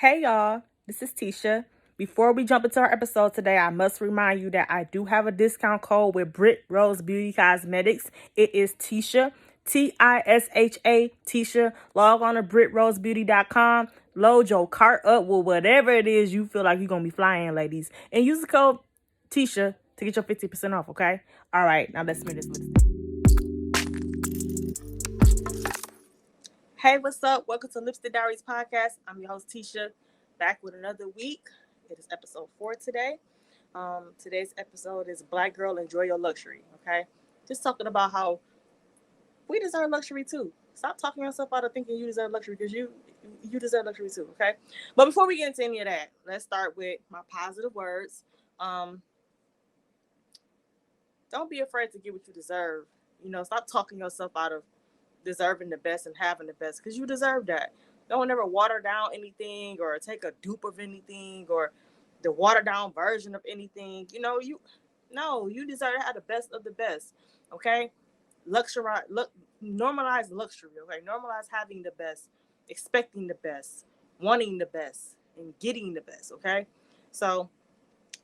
Hey y'all, this is Tisha. Before we jump into our episode today, I must remind you that I do have a discount code with Brit Rose Beauty Cosmetics. It is Tisha, Tisha, Tisha. Log on to BritRoseBeauty.com. Load your cart up with whatever it is you feel like you're going to be flying, ladies. And use the code Tisha to get your 50% off, okay? All right, now let's make this lipstick. Hey, what's up? Welcome to Lipstick Diaries Podcast. I'm your host, Tisha, back with another week. It is episode 4 today. Today's episode is Black Girl Enjoy Your Luxury, okay? Just talking about how we deserve luxury too. Stop talking yourself out of thinking you deserve luxury because you deserve luxury too, okay? But before we get into any of that, let's start with my positive words. Don't be afraid to get what you deserve. Stop talking yourself out of deserving the best and having the best because you deserve that. Don't ever water down anything or take a dupe of anything or the watered down version of anything. You deserve to have the best of the best. Okay, normalize luxury. Okay, normalize having the best, expecting the best, wanting the best, and getting the best. Okay, so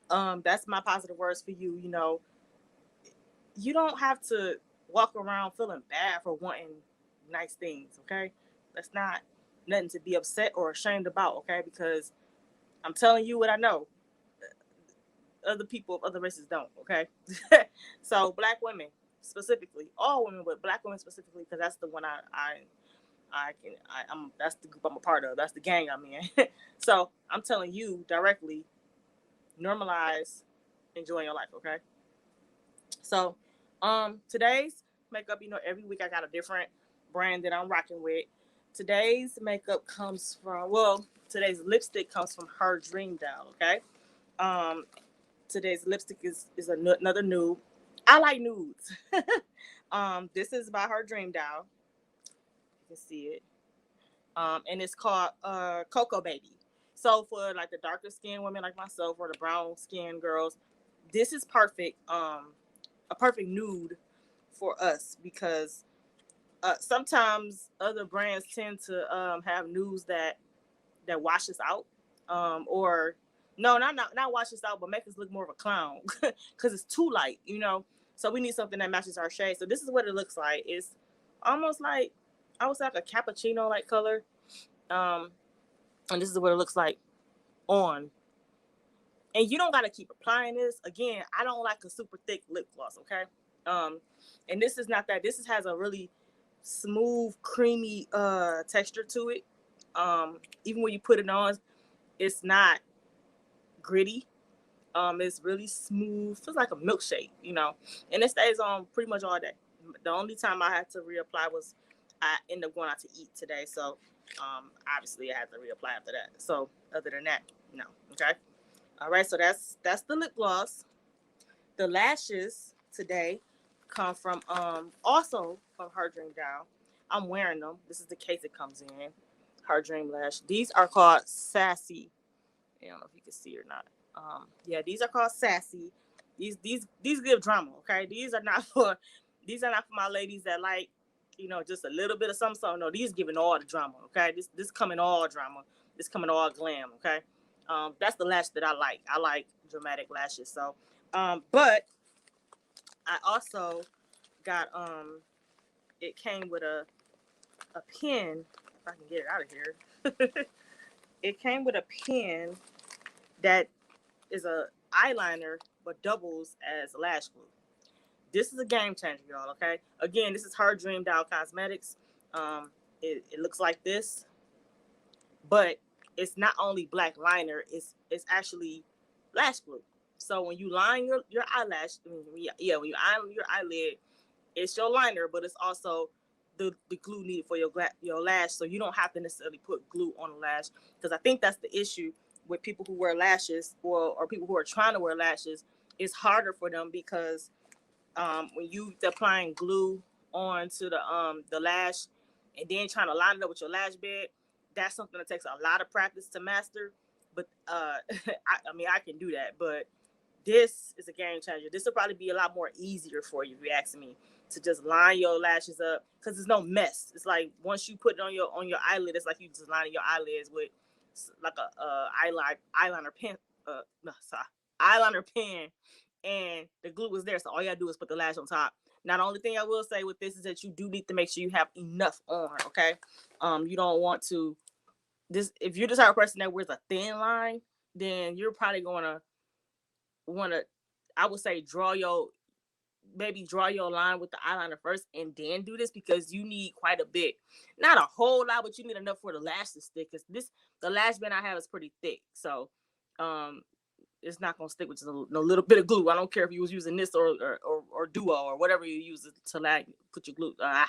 that's my positive words for you. You don't have to walk around feeling bad for wanting nice things, okay? That's not nothing to be upset or ashamed about, okay? Because I'm telling you what I know. Other people of other races don't, okay? So Black women specifically, all women, but Black women specifically, because that's the one I'm that's the group I'm a part of. That's the gang I'm in. So I'm telling you directly, normalize enjoying your life, okay? So today's makeup, every week I got a different brand that I'm rocking with. Today's makeup comes from, today's lipstick comes from Her Dream Doll, okay? Today's lipstick is another nude. I like nudes. This is by Her Dream Doll. You can see it. And it's called Cocoa Baby. So for like the darker skinned women like myself or the brown skinned girls, this is perfect. A perfect nude for us because sometimes other brands tend to have nudes that washes out, or no, not washes out, but make us look more of a clown because it's too light, So we need something that matches our shade. So this is what it looks like. It's almost like, I would say, like a cappuccino like color, and this is what it looks like on. And you don't got to keep applying this. Again, I don't like a super thick lip gloss, okay? And this is not that. This has a really smooth, creamy texture to it. Even when you put it on, it's not gritty. It's really smooth. Feels like a milkshake, And it stays on pretty much all day. The only time I had to reapply was I ended up going out to eat today. So obviously I had to reapply after that. So other than that, no. Okay. All right, so that's the lip gloss. The lashes today come from also from Her Dream Doll. I'm wearing them. This is the case it comes in. Her Dream Lash. These are called Sassy. I don't know if you can see or not. Yeah, these are called Sassy. These give drama. Okay, these are not for my ladies that like, just a little bit of something. No, these giving all the drama. Okay, this coming all drama. This coming all glam. Okay. That's the lash that I like. I like dramatic lashes. So, but I also got it came with a pen. If I can get it out of here, it came with a pen that is a eyeliner but doubles as lash glue. This is a game changer, y'all. Okay. Again, this is Her Dream Doll Cosmetics. It looks like this, but it's not only black liner, it's actually lash glue. So when you line your eyelash, when you line your eyelid, it's your liner, but it's also the glue needed for your lash. So you don't have to necessarily put glue on the lash, because I think that's the issue with people who wear lashes or people who are trying to wear lashes. It's harder for them because when you applying glue onto the lash and then trying to line it up with your lash bed, that's something that takes a lot of practice to master. But I can do that, but this is a game changer. This will probably be a lot more easier for you, if you ask me, to just line your lashes up, because there's no mess. It's like once you put it on your eyelid, it's like you just lining your eyelids with like a eyeliner pen, no, sorry, eyeliner pen, and the glue was there. So all you gotta do is put the lash on top. Now the only thing I will say with this is that you do need to make sure you have enough on. Okay, you don't want to this if you're the type of person that wears a thin line, then you're probably gonna want to, I would say, draw your line with the eyeliner first and then do this, because you need quite a bit, not a whole lot, but you need enough for the lash to stick, because the lash band I have is pretty thick, so um it's not gonna stick with just a little bit of glue. I don't care if you was using this or Duo or whatever you use to like put your glue. I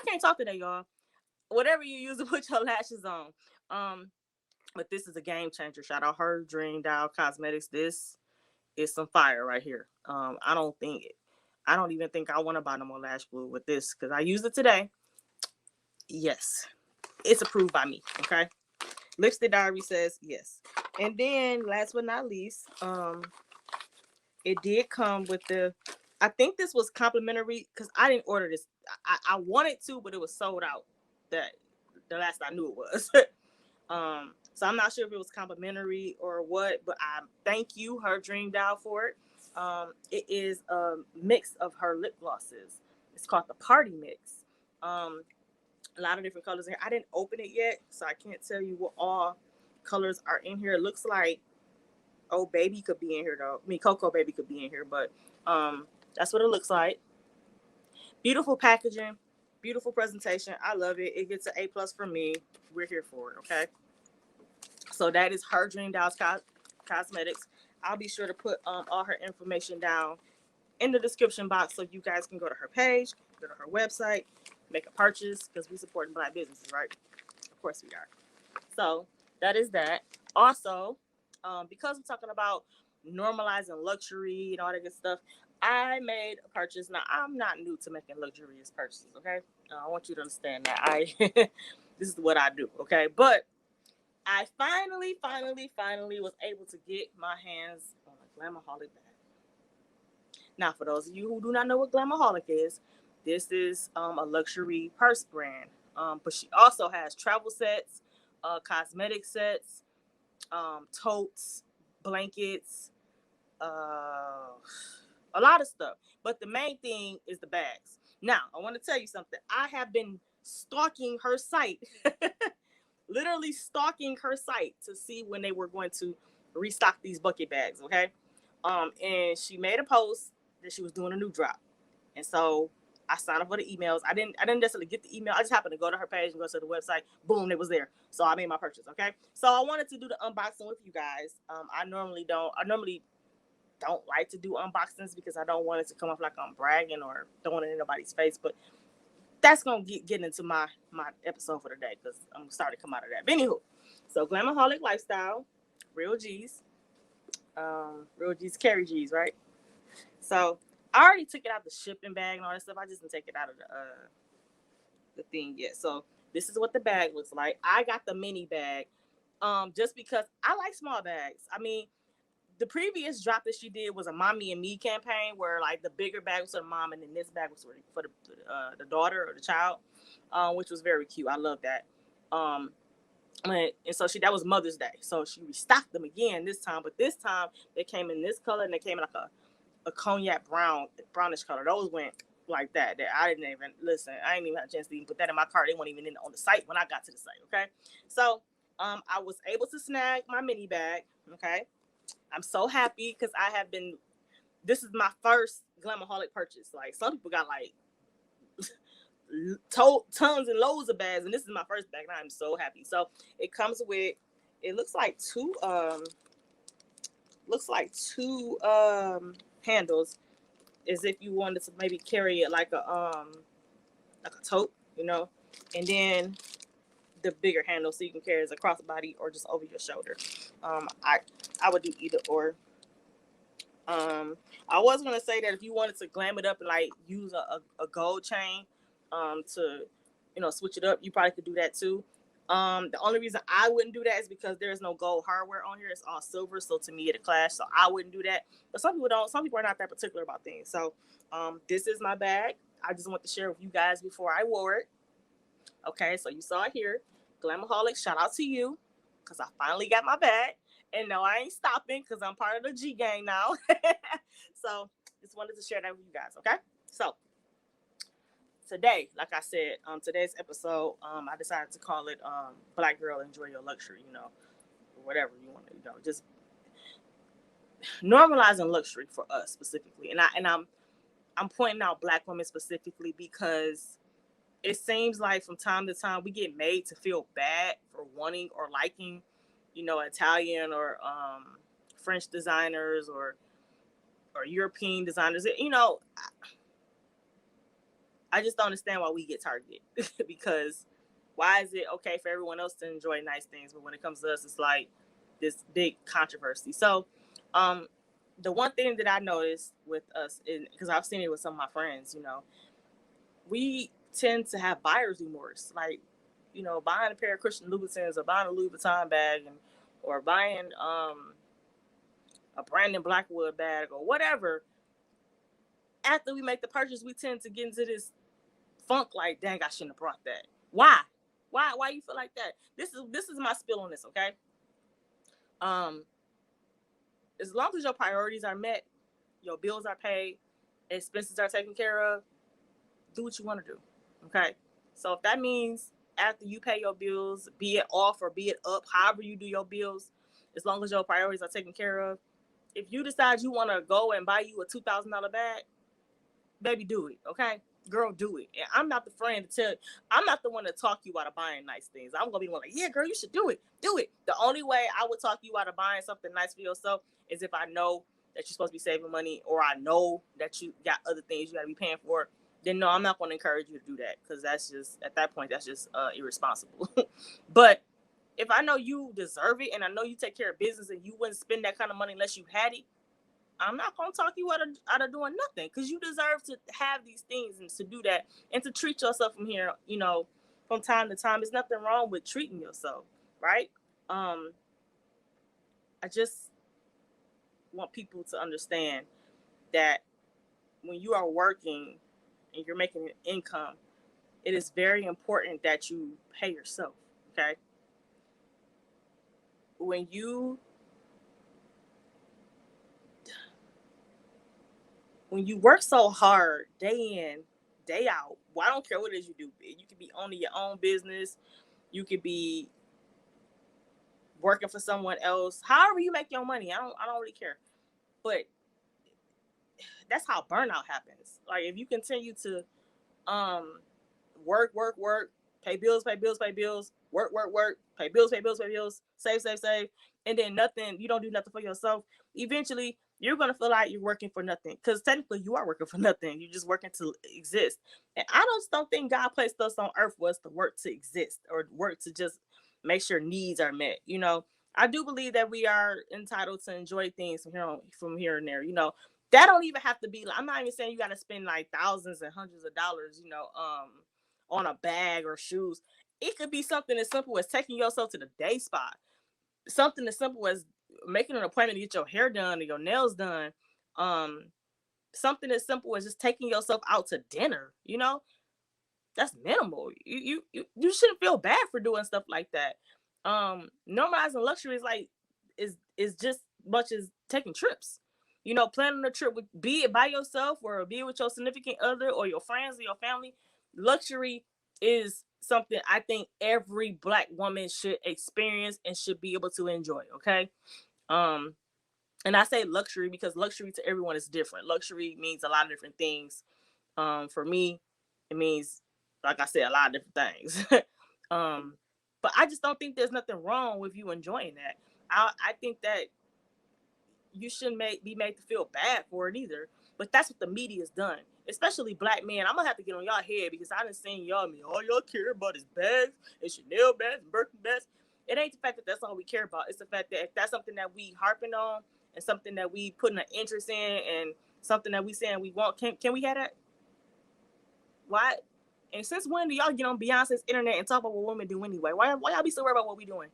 can't talk today, y'all. Whatever you use to put your lashes on. But this is a game changer. Shout out Her Dream Dial Cosmetics. This is some fire right here. I don't even think I want to buy no more lash glue with this, because I used it today. Yes, it's approved by me. Okay, Lipstick Diary says yes. And then last but not least, it did come with I think this was complimentary, because I didn't order this. I wanted to, but it was sold out. That the last I knew it was. So I'm not sure if it was complimentary or what, but I thank you, Her Dream Dial, for it. It is a mix of her lip glosses. It's called the Party Mix. A lot of different colors in here. I didn't open it yet, so I can't tell you what all colors are in here. It looks like Baby could be in here though. I mean, Cocoa Baby could be in here, but that's what it looks like. Beautiful packaging, beautiful presentation. I love it. It gets an A+ from me. We're here for it, okay? So that is Her Dream Dolls Cosmetics. I'll be sure to put all her information down in the description box, so you guys can go to her page, go to her website, make a purchase, because we supporting Black businesses, right? Of course we are. So that is that. Also, because we're talking about normalizing luxury and all that good stuff, I made a purchase. Now, I'm not new to making luxurious purchases, okay? I want you to understand that. This is what I do, okay? But I finally was able to get my hands on a Glamaholic bag. Now, for those of you who do not know what Glamaholic is, this is a luxury purse brand. But she also has travel sets, cosmetic sets, totes, blankets, a lot of stuff. But the main thing is the bags. Now, I want to tell you something. I have been stalking her site, literally stalking her site to see when they were going to restock these bucket bags, okay? And she made a post that she was doing a new drop. And so I signed up for the emails. I didn't necessarily get the email. I just happened to go to her page and go to the website. Boom, it was there. So I made my purchase, okay? So I wanted to do the unboxing with you guys. I normally don't like to do unboxings, because I don't want it to come off like I'm bragging or throwing it in nobody's face. But that's gonna get into my episode for the day, because I'm starting to come out of that. But anywho, so Glamaholic Lifestyle, real G's carry G's, right? So I already took it out the shipping bag and all that stuff. I just didn't take it out of the thing yet. So this is what the bag looks like. I got the mini bag, just because I like small bags. I mean, the previous drop that she did was a Mommy and Me campaign, where like the bigger bag was for the mom, and then this bag was for the daughter or the child, which was very cute. I love that. And so that was Mother's Day, so she restocked them again this time. But this time they came in this color, and they came in like a cognac brownish color. Those went like that. That I didn't even listen. I didn't even have a chance to even put that in my cart. They weren't even on the site when I got to the site. Okay, so I was able to snag my mini bag. Okay. I'm so happy, because this is my first Glamaholic purchase. Like, some people got like tons and loads of bags, and this is my first bag, and I'm so happy. So it comes with, it looks like two handles, as if you wanted to maybe carry it like a tote, and then the bigger handle, so you can carry it as a crossbody or just over your shoulder. I would do either or. I was gonna say that if you wanted to glam it up and like use a gold chain, to switch it up, you probably could do that too. The only reason I wouldn't do that is because there's no gold hardware on here. It's all silver, so to me it'll clash. So I wouldn't do that. But some people don't. Some people are not that particular about things. So this is my bag. I just want to share with you guys before I wore it. Okay, so you saw it here. Glamaholic, shout out to you. because I finally got my bag. And no, I ain't stopping because I'm part of the G gang now. So just wanted to share that with you guys, okay? So today, like I said, today's episode, I decided to call it Black Girl Enjoy Your Luxury, or whatever you want to, just normalizing luxury for us specifically. And I'm pointing out Black women specifically because it seems like from time to time we get made to feel bad for wanting or liking, Italian or French designers or European designers. I just don't understand why we get targeted because why is it okay for everyone else to enjoy nice things, but when it comes to us, it's like this big controversy. So, the one thing that I noticed with us, because I've seen it with some of my friends, we tend to have buyer's remorse, like, buying a pair of Christian Louboutins or buying a Louis Vuitton bag or buying a Brandon Blackwood bag or whatever. After we make the purchase, we tend to get into this funk like, dang, I shouldn't have brought that. Why you feel like that? This is my spill on this, okay? As long as your priorities are met, your bills are paid, expenses are taken care of, do what you want to do, okay? So if that means after you pay your bills, be it off or be it up, however you do your bills, as long as your priorities are taken care of, if you decide you want to go and buy you a $2,000 bag, baby, do it, okay? Girl, do it. And I'm not the friend to tell you. I'm not the one to talk you out of buying nice things. I'm gonna be the one like, yeah, girl, you should do it. Do it. The only way I would talk you out of buying something nice for yourself is if I know that you're supposed to be saving money, or I know that you got other things you got to be paying for. Then no, I'm not going to encourage you to do that, because that's just, at that point, that's just irresponsible. But if I know you deserve it and I know you take care of business and you wouldn't spend that kind of money unless you had it, I'm not going to talk you out of doing nothing, because you deserve to have these things and to do that and to treat yourself from here, from time to time. There's nothing wrong with treating yourself, right? I just want people to understand that when you are working and you're making an income, it is very important that you pay yourself, okay? When you work so hard day in, day out, well, I don't care what it is you do. You could be owning your own business. You could be working for someone else. However you make your money, I don't really care. But that's how burnout happens. Like, if you continue to work, pay bills, work, pay bills, save, and then nothing, you don't do nothing for yourself, eventually you're going to feel like you're working for nothing, because technically you are working for nothing. You're just working to exist. And I don't think God placed us on earth was to work to exist or work to just make sure needs are met. I do believe that we are entitled to enjoy things from here and there. That don't even have to be, I'm not even saying you got to spend like thousands and hundreds of dollars, on a bag or shoes. It could be something as simple as taking yourself to the day spa. Something as simple as making an appointment to get your hair done or your nails done. Something as simple as just taking yourself out to dinner. That's minimal. You shouldn't feel bad for doing stuff like that. Normalizing luxury is just much as taking trips. Planning a trip, be it by yourself or be it with your significant other or your friends or your family. Luxury is something I think every Black woman should experience and should be able to enjoy. Okay. And I say luxury because luxury to everyone is different. Luxury means a lot of different things. For me, it means, like I said, a lot of different things. But I just don't think there's nothing wrong with you enjoying that. I think that you shouldn't be made to feel bad for it either. But that's what the media's done, especially Black men. I'm gonna have to get on y'all head because I done seen y'all. All y'all care about is bags and Chanel bags and Birkin bags. It ain't the fact that that's all we care about. It's the fact that if that's something that we harping on and something that we putting an interest in and something that we saying we want, can we have that? Why? And since when do y'all get on Beyonce's internet and talk about what women do anyway? Why y'all be so worried about what we doing?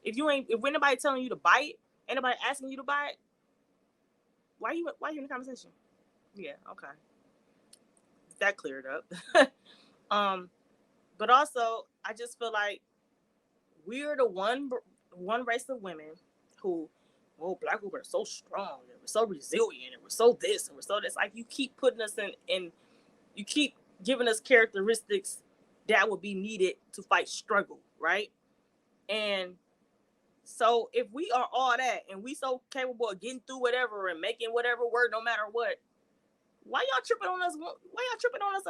If anybody telling you to buy it, anybody asking you to buy it, why you in the conversation? Yeah, okay. That cleared up. But also I just feel like we're the one one race of women who, oh, black women are so strong and we're so resilient and we're so this and we're so this. Like, you keep putting us in you keep giving us characteristics that would be needed to fight struggle, right? And so if we are all that and we so capable of getting through whatever and making whatever work no matter what, why y'all tripping on us? Why y'all tripping on us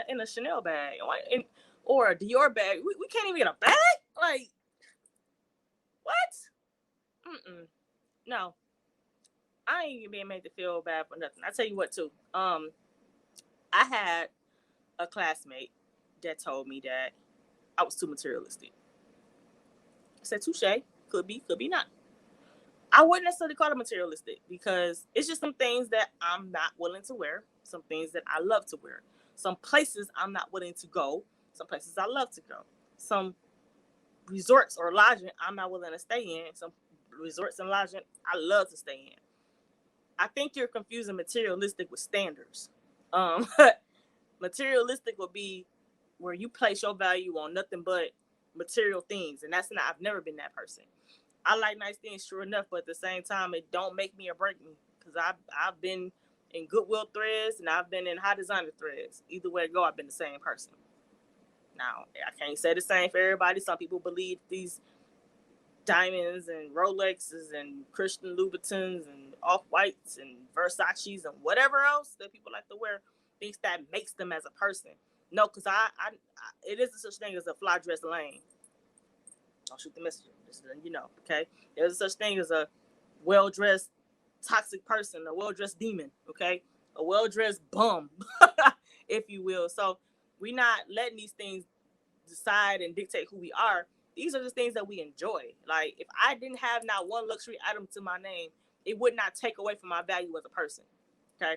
in a Chanel bag or a Dior bag? We can't even get a bag? Like, what? No, I ain't even being made to feel bad for nothing. I tell you what, too. I had a classmate that told me that I was too materialistic. I said, touche. Could be not. I wouldn't necessarily call it materialistic because it's just some things that I'm not willing to wear, some things that I love to wear, some places I'm not willing to go, some places I love to go, some resorts or lodging I'm not willing to stay in, some resorts and lodging I love to stay in. I think you're confusing materialistic with standards. Materialistic would be where you place your value on nothing but material things, and that's not. I've never been that person. I like nice things, sure enough, but at the same time, it don't make me or break me because I've been in Goodwill threads and I've been in high designer threads. Either way it go, I've been the same person. Now, I can't say the same for everybody. Some people believe these diamonds and Rolexes and Christian Louboutins and Off-Whites and Versace's and whatever else that people like to wear thinks that makes them as a person. No, because it isn't such thing as a fly dress lane. Don't shoot the messenger. Just letting you know, okay? There's such thing as a well-dressed toxic person, a well-dressed demon, okay? A well-dressed bum, if you will. So we're not letting these things decide and dictate who we are. These are just things that we enjoy. Like, if I didn't have not one luxury item to my name, it would not take away from my value as a person, okay?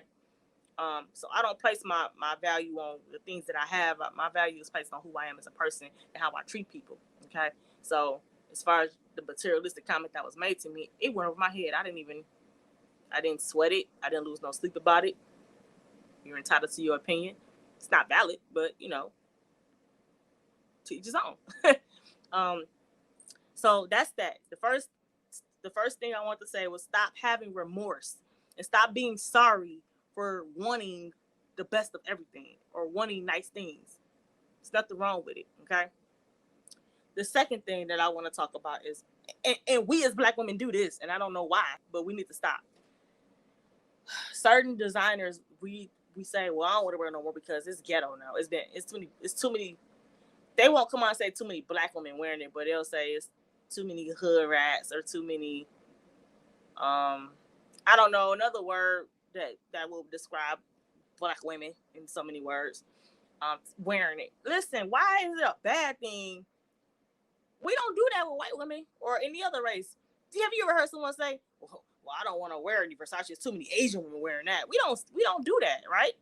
So I don't place my value on the things that I have. My value is placed on who I am as a person and how I treat people, okay? So as far as the materialistic comment that was made to me, it went over my head. I didn't sweat it. I didn't lose no sleep about it. You're entitled to your opinion. It's not valid, but to each his own. So that's that. The first thing I want to say was stop having remorse and stop being sorry for wanting the best of everything or wanting nice things. There's nothing wrong with it, okay? The second thing that I want to talk about is, and we as black women do this, and I don't know why, but we need to stop. Certain designers, we say, well, I don't want to wear no more because it's ghetto now. It's too many. They won't come on and say too many black women wearing it, but they'll say it's too many hood rats or too many. I don't know, another word that will describe black women in so many words. Wearing it. Listen, why is it a bad thing? We don't do that with white women or any other race. Have you ever heard someone say, well, I don't want to wear any Versace. There's too many Asian women wearing that. We don't do that, right?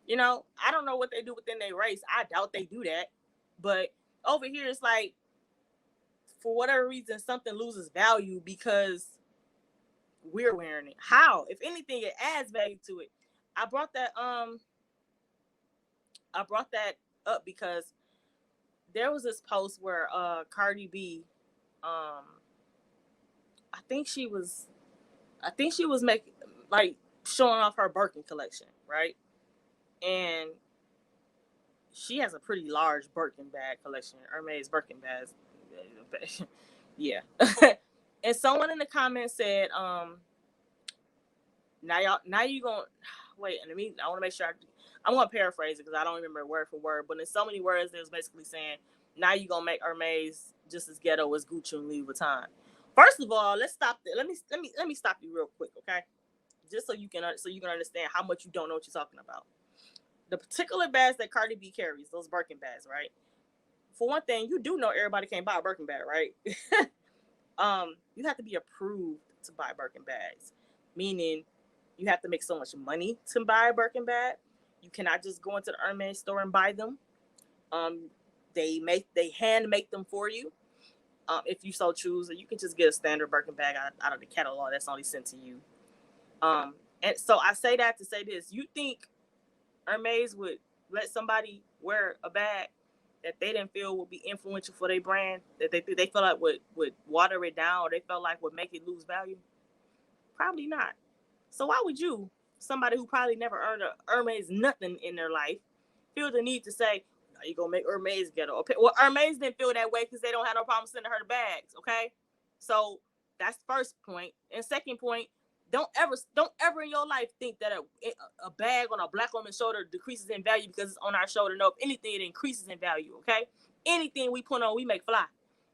I don't know what they do within their race. I doubt they do that. But over here, it's like, for whatever reason, something loses value because we're wearing it. How? If anything, it adds value to it. I brought that up because there was this post where Cardi B, I think she was making, like, showing off her Birkin collection, right? And she has a pretty large Birkin bag collection, Hermes Birkin bags. Yeah. And someone in the comments said, now you gonna wait, and I want to make sure I'm gonna paraphrase it because I don't remember word for word, but in so many words, it was basically saying, now you gonna make Hermes just as ghetto as Gucci and Louis Vuitton. First of all, let's stop there. Let me stop you real quick, okay? Just so you can understand how much you don't know what you're talking about. The particular bags that Cardi B carries, those Birkin bags, right? For one thing, you do know everybody can't buy a Birkin bag, right? You have to be approved to buy Birkin bags, meaning you have to make so much money to buy a Birkin bag. You cannot just go into the Hermes store and buy them. They hand make them for you. If you so choose, or you can just get a standard Birkin bag out of the catalog that's only sent to you. And so I say that to say this: you think Hermes would let somebody wear a bag that they didn't feel would be influential for their brand, that they felt like would water it down, or they felt like would make it lose value? Probably not. So why would you, somebody who probably never earned a Hermes nothing in their life, feel the need to say, "Are you gonna make Hermes ghetto?" Well, Hermes didn't feel that way because they don't have no problem sending her the bags. Okay, so that's first point. And second point, don't ever in your life think that a bag on a black woman's shoulder decreases in value because it's on our shoulder. No, if anything, it increases in value. Okay, anything we put on, we make fly.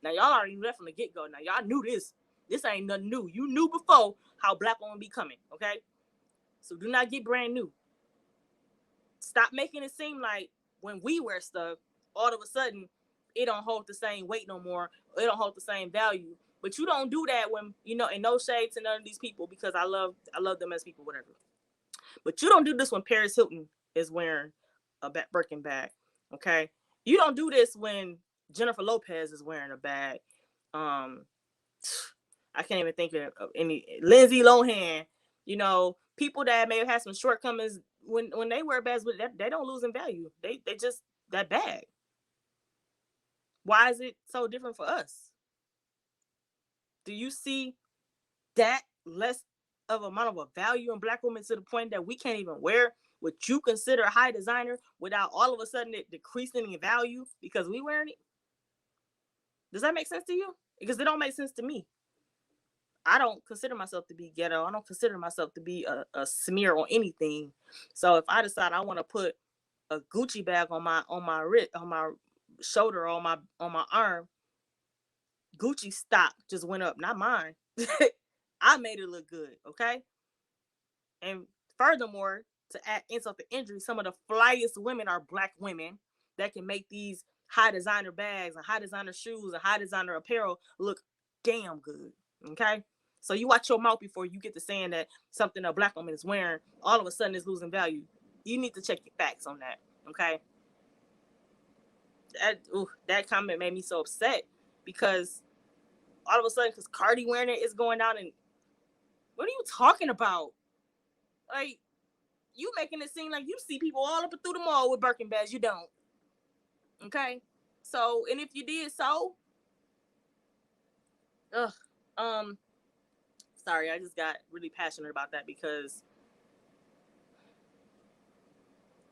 Now y'all already knew that from the get go. Now y'all knew this. This ain't nothing new. You knew before how black women be coming. Okay, so do not get brand new. Stop making it seem like when we wear stuff, all of a sudden it don't hold the same weight no more. It don't hold the same value. But you don't do that when, you know, and no shade to none of these people, because I love them as people, whatever. But you don't do this when Paris Hilton is wearing a Birkin bag, okay? You don't do this when Jennifer Lopez is wearing a bag. I can't even think of any. Lindsay Lohan, you know, people that may have had some shortcomings when they wear bags, but they don't lose in value. They just that bag. Why is it so different for us? Do you see that less of amount of a value in black women to the point that we can't even wear what you consider high designer without all of a sudden it decreasing in value because we wearing it? Does that make sense to you? Because it don't make sense to me. I don't consider myself to be ghetto. I don't consider myself to be a smear on anything. So if I decide I want to put a Gucci bag on my wrist, on my shoulder, or on my arm, Gucci stock just went up, not mine. I made it look good, okay? And furthermore, to add insult to injury, some of the flyest women are black women that can make these high designer bags and high designer shoes and high designer apparel look damn good, okay? So you watch your mouth before you get to saying that something a black woman is wearing all of a sudden is losing value. You need to check your facts on that, okay? That comment made me so upset because all of a sudden, because Cardi wearing it is going down, and what are you talking about? Like, you making it seem like you see people all up and through the mall with Birkin bags. You don't. Okay? So, and if you did so, sorry, I just got really passionate about that because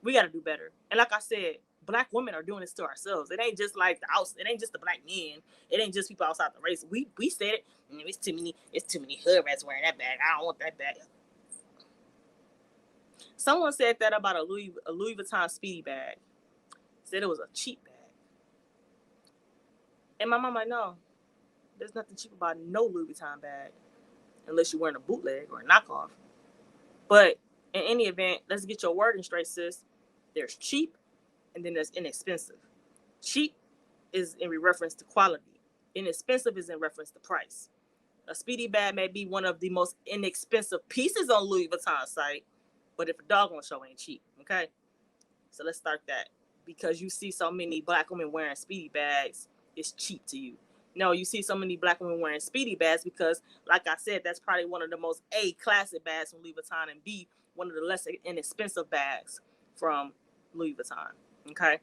we got to do better. And like I said, black women are doing this to ourselves. It ain't just like the house. It ain't just the black men. It ain't just people outside the race. We said it. It's too many hood rats wearing that bag. I don't want that bag. Someone said that about a Louis Vuitton Speedy bag. Said it was a cheap bag. And my mom like, no, there's nothing cheap about no Louis Vuitton bag unless you're wearing a bootleg or a knockoff. But in any event, let's get your wording straight, sis. There's cheap and then there's inexpensive. Cheap is in reference to quality. Inexpensive is in reference to price. A Speedy bag may be one of the most inexpensive pieces on Louis Vuitton's site, but if a doggone show ain't cheap, okay? So let's start that. Because you see so many black women wearing Speedy bags, it's cheap to you. No, you see so many black women wearing Speedy bags because, like I said, that's probably one of the most A classic bags from Louis Vuitton, and B, one of the less inexpensive bags from Louis Vuitton, okay?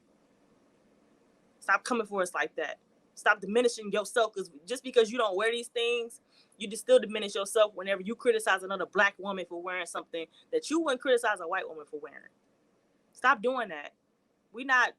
Stop coming for us like that. Stop diminishing yourself, because just because you don't wear these things, you just still diminish yourself whenever you criticize another black woman for wearing something that you wouldn't criticize a white woman for wearing. Stop doing that. We not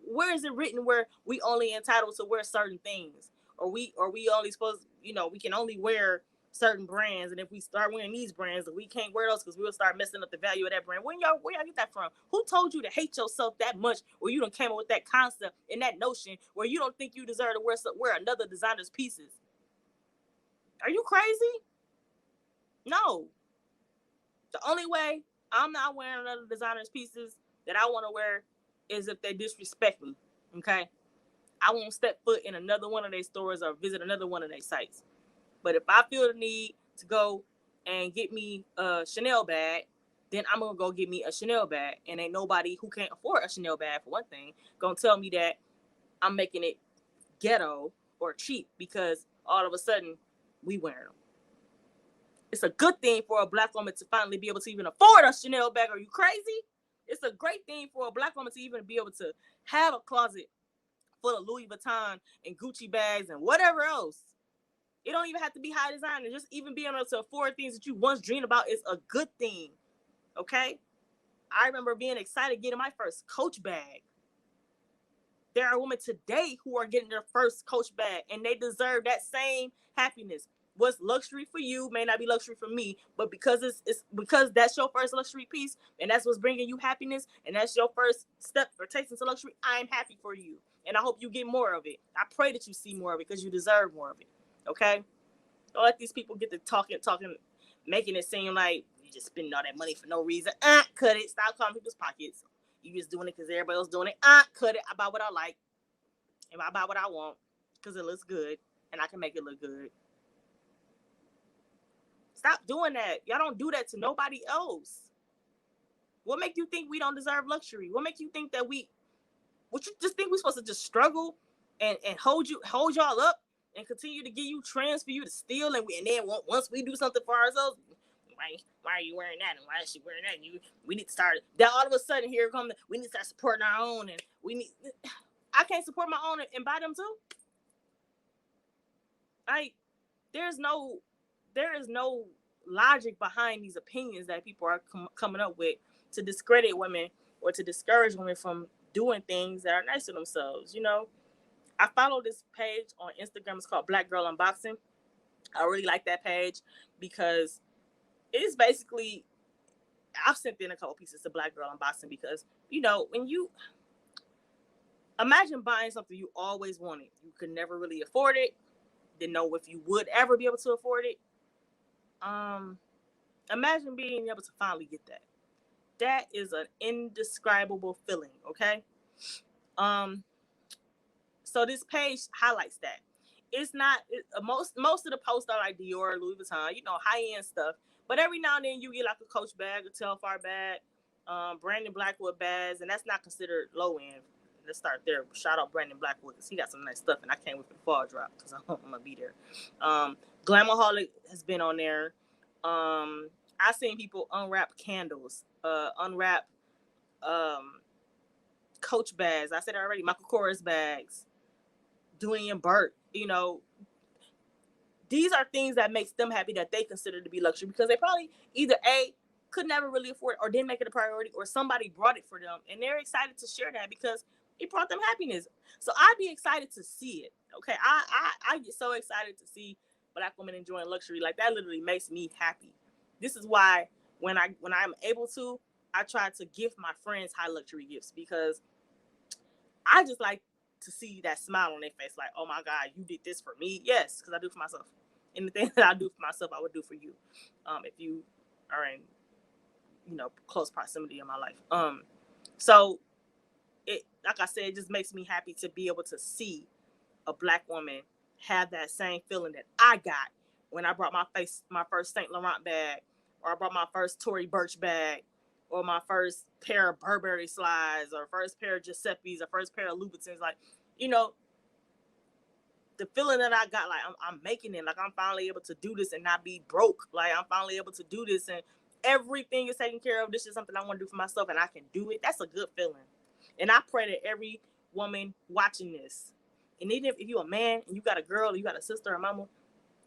where is it written where we only entitled to wear certain things, or we only supposed, you know, we can only wear certain brands, and if we start wearing these brands, we can't wear those because we'll start messing up the value of that brand. Where y'all get that from? Who told you to hate yourself that much, or you done came up with that concept and that notion where you don't think you deserve to wear another designer's pieces? Are you crazy? No. The only way I'm not wearing another designer's pieces that I want to wear is if they disrespect me, okay? I won't step foot in another one of their stores or visit another one of their sites. But if I feel the need to go and get me a Chanel bag, then I'm going to go get me a Chanel bag. And ain't nobody who can't afford a Chanel bag, for one thing, going to tell me that I'm making it ghetto or cheap because all of a sudden we wearing them. It's a good thing for a black woman to finally be able to even afford a Chanel bag. Are you crazy? It's a great thing for a black woman to even be able to have a closet full of Louis Vuitton and Gucci bags and whatever else. It don't even have to be high designer. Just even being able to afford things that you once dreamed about is a good thing. Okay? I remember being excited getting my first Coach bag. There are women today who are getting their first Coach bag, and they deserve that same happiness. What's luxury for you may not be luxury for me, but because it's because that's your first luxury piece, and that's what's bringing you happiness, and that's your first step for tasting to luxury, I'm happy for you, and I hope you get more of it. I pray that you see more of it because you deserve more of it. Okay, don't let these people get to talking, making it seem like you just spending all that money for no reason. Cut it. Stop calling people's pockets. You just doing it because everybody else doing it. Cut it. I buy what I like, and I buy what I want because it looks good, and I can make it look good. Stop doing that. Y'all don't do that to nobody else. What make you think we don't deserve luxury? What make you think that what you just think we're supposed to just struggle and hold y'all up and continue to give you trends for you to steal, and then once we do something for ourselves, why are you wearing that, and why is she wearing that? We need to start that. All of a sudden here comes we need to start supporting our own, and I can't support my own and buy them too. Like there is no logic behind these opinions that people are coming up with to discredit women or to discourage women from doing things that are nice to themselves. You know, I follow this page on Instagram. It's called Black Girl Unboxing. I really like that page because it's basically, I've sent in a couple pieces to Black Girl Unboxing because, you know, when you imagine buying something you always wanted, you could never really afford it, didn't know if you would ever be able to afford it. Imagine being able to finally get that. That is an indescribable feeling, okay? So this page highlights that. It's not most of the posts are like Dior, Louis Vuitton, you know, high end stuff. But every now and then you get like a Coach bag, a Telfar bag, Brandon Blackwood bags, and that's not considered low end. Let's start there. Shout out Brandon Blackwood because he got some nice stuff, and I can't wait for the fall drop because I'm gonna be there. Glamaholic has been on there. I've seen people unwrap candles, unwrap Coach bags. I said it already. Michael Kors bags, Dwayne Burt. You know, these are things that makes them happy that they consider to be luxury because they probably either A, could never really afford it, or didn't make it a priority, or somebody brought it for them and they're excited to share that because it brought them happiness. So I'd be excited to see it. Okay, I get so excited to see Black women enjoying luxury. Like that literally makes me happy. This is why when I'm able to, I try to give my friends high luxury gifts because I just like to see that smile on their face, like, oh my God, you did this for me. Yes, because I do for myself. Anything that I do for myself, I would do for you. If you are in, you know, close proximity in my life. So it, like I said, it just makes me happy to be able to see a Black woman have that same feeling that I got when I brought my first Saint Laurent bag, or I brought my first Tory Burch bag, or my first pair of Burberry slides, or first pair of Giuseppe's, or first pair of Louboutins. Like, you know, the feeling that I got, like I'm making it, like I'm finally able to do this and not be broke. Like I'm finally able to do this and everything is taken care of. This is something I want to do for myself and I can do it. That's a good feeling. And I pray that every woman watching this, and even if you're a man and you got a girl, or you got a sister or mama,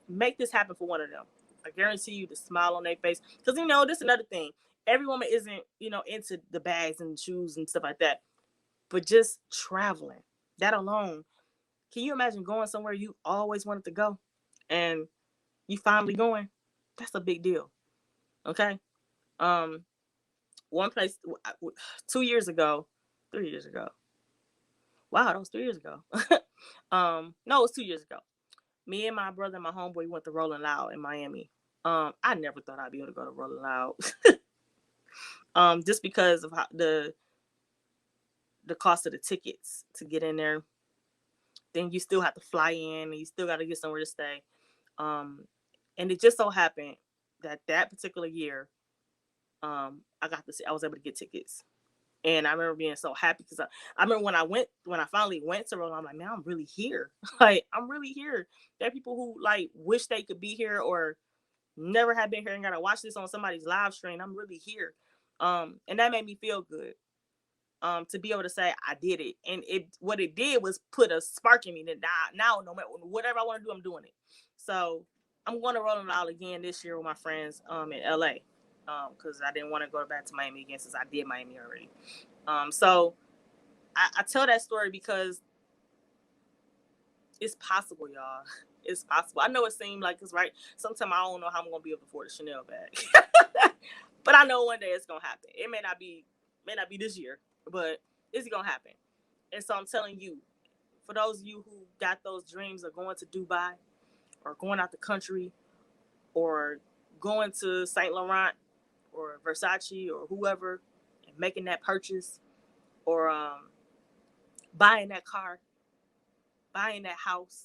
make this happen for one of them. I guarantee you the smile on their face. Because, you know, this is another thing. Every woman isn't, you know, into the bags and shoes and stuff like that. But just traveling, that alone. Can you imagine going somewhere you always wanted to go and you finally going? That's a big deal. Okay. One place 2 years ago, 3 years ago. Wow, that was 3 years ago. No, it was 2 years ago. Me and my brother and my homeboy went to Rolling Loud in Miami. I never thought I'd be able to go to Rolling Loud. Just because of how the cost of the tickets to get in there. Then you still have to fly in and you still got to get somewhere to stay. And it just so happened that particular year, I was able to get tickets. And I remember being so happy because I remember when I finally went to Rolling, I'm like, man, I'm really here. Like, I'm really here. There are people who like wish they could be here or never have been here and got to watch this on somebody's live stream. I'm really here. And that made me feel good. to be able to say I did it. And what it did was put a spark in me that now no matter whatever I want to do, I'm doing it. So I'm going to roll it out again this year with my friends in LA, because I didn't want to go back to Miami again since I did Miami already. So I tell that story because it's possible, y'all. It's possible. I know it seemed like it's right. Sometimes I don't know how I'm gonna be able to afford a Chanel bag, but I know one day it's gonna happen. It may not be this year, but it's gonna happen. And so I'm telling you, for those of you who got those dreams of going to Dubai, or going out the country, or going to Saint Laurent or Versace or whoever and making that purchase, or buying that car, buying that house,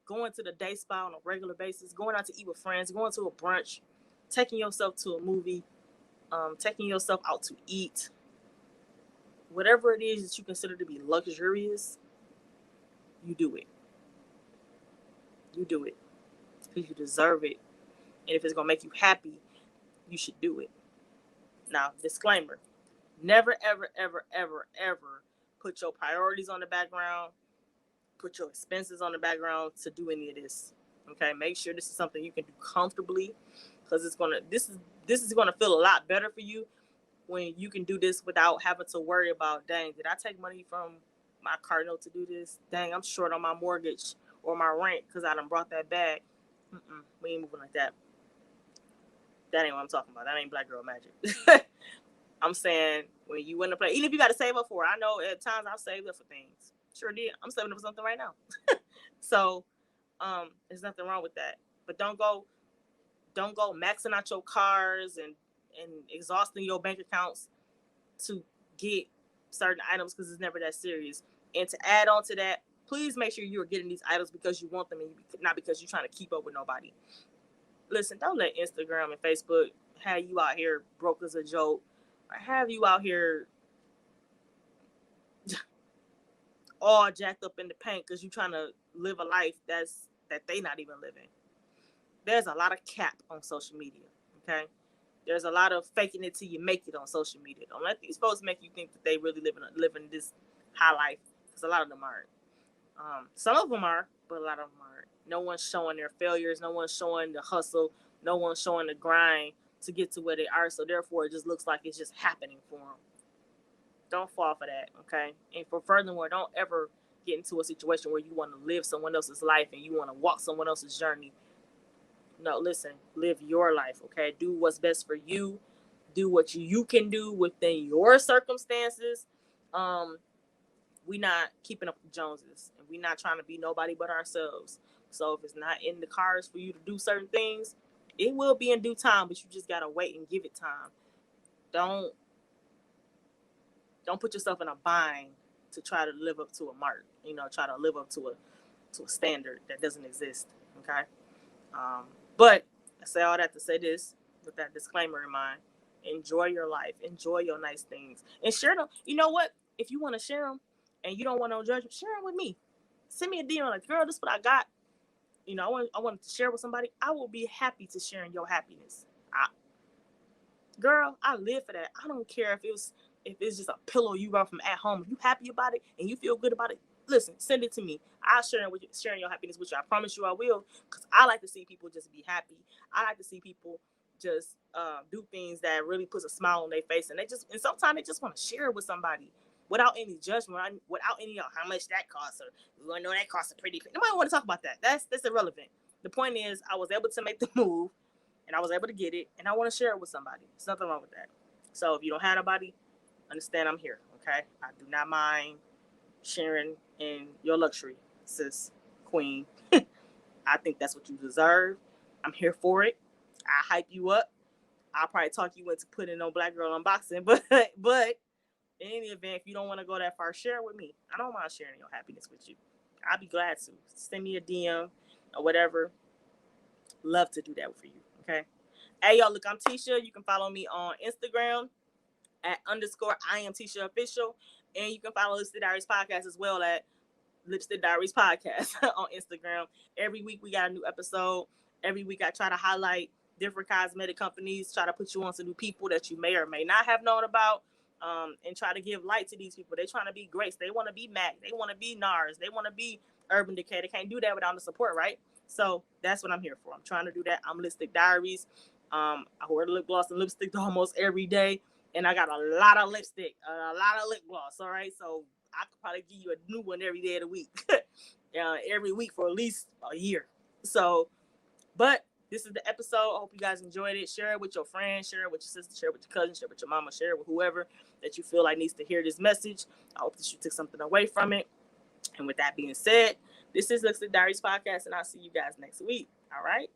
going to the day spa on a regular basis, going out to eat with friends, going to a brunch, taking yourself to a movie, taking yourself out to eat, whatever it is that you consider to be luxurious, you do it. You do it because you deserve it. And if it's going to make you happy, you should do it. Now, disclaimer, never, ever, ever, ever, ever put your priorities on the background, put your expenses on the background to do any of this. Okay, make sure this is something you can do comfortably, because this is gonna feel a lot better for you when you can do this without having to worry about, dang, did I take money from my car note to do this? Dang, I'm short on my mortgage or my rent because I done brought that bag. We ain't moving like that. That ain't what I'm talking about. That ain't black girl magic. I'm saying when you win the play, even if you got to save up for it. I know at times I've saved up for things. Sure did. I'm saving up for something right now. So there's nothing wrong with that. But don't go maxing out your cars and exhausting your bank accounts to get certain items, because it's never that serious. And to add on to that, please make sure you're getting these items because you want them and not because you're trying to keep up with nobody. Listen, don't let Instagram and Facebook have you out here broke as a joke, or have you out here all jacked up in the paint because you're trying to live a life that they not even living. There's a lot of cap on social media, okay? There's a lot of faking it till you make it on social media. Don't let these folks make you think that they really living this high life, because a lot of them aren't. Some of them are, but a lot of them aren't. No one's showing their failures. No one's showing the hustle. No one's showing the grind to get to where they are. So therefore, it just looks like it's just happening for them. Don't fall for that, okay? And for furthermore, don't ever get into a situation where you want to live someone else's life and you want to walk someone else's journey. No, listen, live your life, okay? Do what's best for you. Do what you can do within your circumstances. We not keeping up with Joneses, and we not trying to be nobody but ourselves. So if it's not in the cards for you to do certain things, it will be in due time, but you just gotta wait and give it time. Don't put yourself in a bind to try to live up to a mark. Try to live up to a standard that doesn't exist. Okay. But I say all that to say this, with that disclaimer in mind: enjoy your life, enjoy your nice things, and share them. You know what? If you want to share them and you don't want no judgment, share them with me. Send me a DM like, girl, this is what I got. I want to share with somebody. I will be happy to share in your happiness. Girl, I live for that. I don't care if it's just a pillow you brought from at home. If you happy about it and you feel good about it, listen, send it to me. I'll sharing your happiness with you. I promise you I will, because I like to see people just be happy. I like to see people just do things that really puts a smile on their face, and sometimes they just want to share it with somebody without any judgment, without any how much that costs, or you want to know that costs a pretty. Nobody want to talk about that. That's irrelevant. The point is, I was able to make the move, and I was able to get it, and I want to share it with somebody. There's nothing wrong with that. So if you don't have nobody, understand I'm here, okay? I do not mind sharing in your luxury, sis, queen. I think that's what you deserve. I'm here for it. I hype you up. I'll probably talk you into putting on Black Girl Unboxing, but in any event, if you don't want to go that far, share it with me. I don't mind sharing your happiness with you. I'll be glad to. Send me a DM or whatever. Love to do that for you, okay? Hey, y'all, look, I'm Tisha. You can follow me on Instagram at _I am Tisha Official. And you can follow Lipstick Diaries Podcast as well at Lipstick Diaries Podcast on Instagram. Every week we got a new episode. Every week I try to highlight different cosmetic companies, try to put you on some new people that you may or may not have known about. and try to give light to these people. They're trying to be Grace. They want to be Mac. They want to be NARS. They want to be Urban Decay. They can't do that without the support, right? So that's what I'm here for. I'm trying to do that. I'm Lipstick Diaries. I wear lip gloss and lipstick almost every day, and I got a lot of lipstick, a lot of lip gloss. All right, so I could probably give you a new one every day of the week, every week for at least a year. So, but this is the episode. I hope you guys enjoyed it. Share it with your friends, share it with your sister, share it with your cousin, share it with your mama, share it with whoever that you feel like needs to hear this message. I hope that you took something away from it. And with that being said, this is Lipstick Diaries Podcast, and I'll see you guys next week. All right.